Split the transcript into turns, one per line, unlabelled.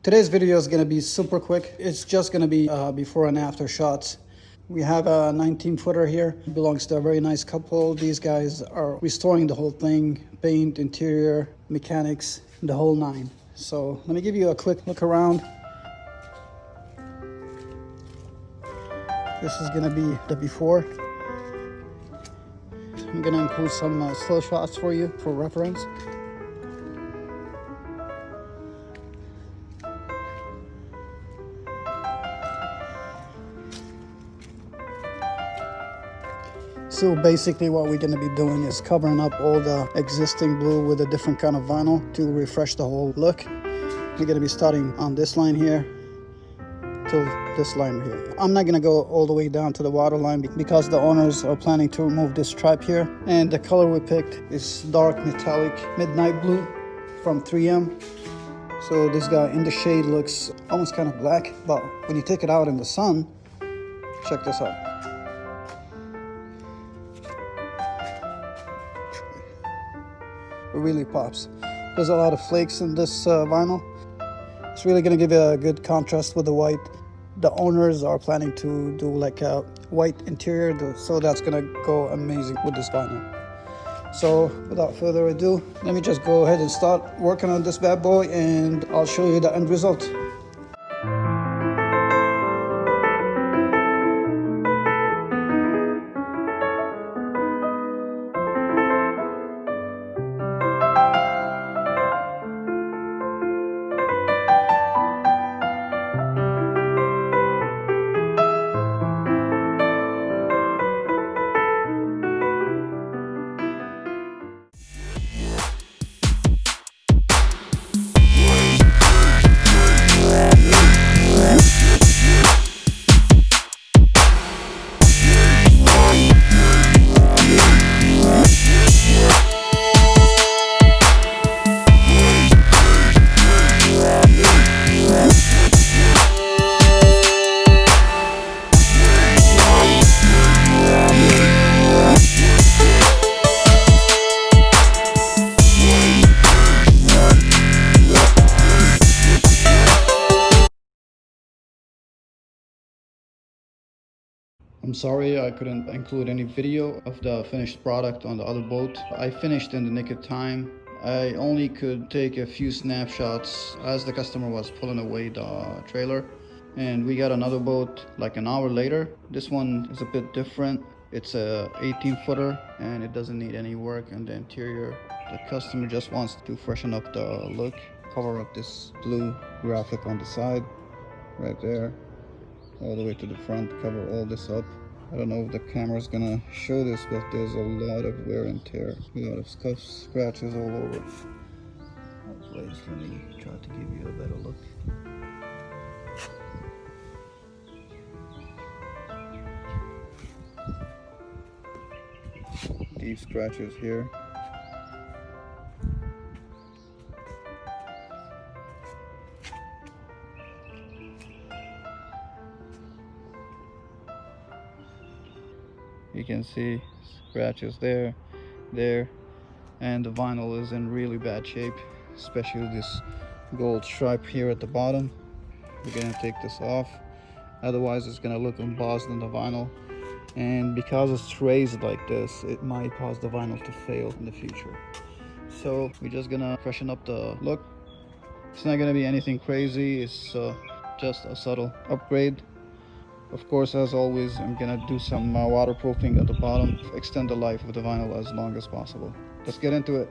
Today's video is gonna be super quick. It's just gonna be before and after shots. We have a 19-footer here. It belongs to a very nice couple. These guys are restoring the whole thing, paint, interior, mechanics, the whole nine. So let me give you a quick look around. This is gonna be the before. I'm gonna include some still shots for you for reference. So basically what we're going to be doing is covering up all the existing blue with a different kind of vinyl to refresh the whole look. We're going to be starting on this line here till this line here. I'm not going to go all the way down to the water line because the owners are planning to remove this stripe here. And the color we picked is dark metallic midnight blue from 3M. So this guy in the shade looks almost kind of black, but when you take it out in the sun, check this out. It really pops. There's a lot of flakes in this vinyl. It's really going to give you a good contrast with the white. The owners are planning to do like a white interior, so that's going to go amazing with this vinyl. So without further ado, let me just go ahead and start working on this bad boy, and I'll show you the end result. I'm sorry I couldn't include any video of the finished product on the other boat. I finished in the nick of time. I only could take a few snapshots as the customer was pulling away the trailer. And we got another boat like an hour later. This one is a bit different. It's a 18-footer and it doesn't need any work in the interior. The customer just wants to freshen up the look. Cover up this blue graphic on the side, right there. All the way to the front, cover all this up. I don't know if the camera's gonna show this, but there's a lot of wear and tear, a lot of scuffs, scratches all over. Let me try to give you a better look. Deep scratches here. You can see scratches there, and the vinyl is in really bad shape, especially this gold stripe here at the bottom. We're gonna take this off, otherwise it's gonna look embossed in the vinyl, and because it's raised like this, it might cause the vinyl to fail in the future. So we're just gonna freshen up the look. It's not gonna be anything crazy, it's just a subtle upgrade. Of course, as always, I'm gonna do some waterproofing at the bottom, extend the life of the vinyl as long as possible. Let's get into it.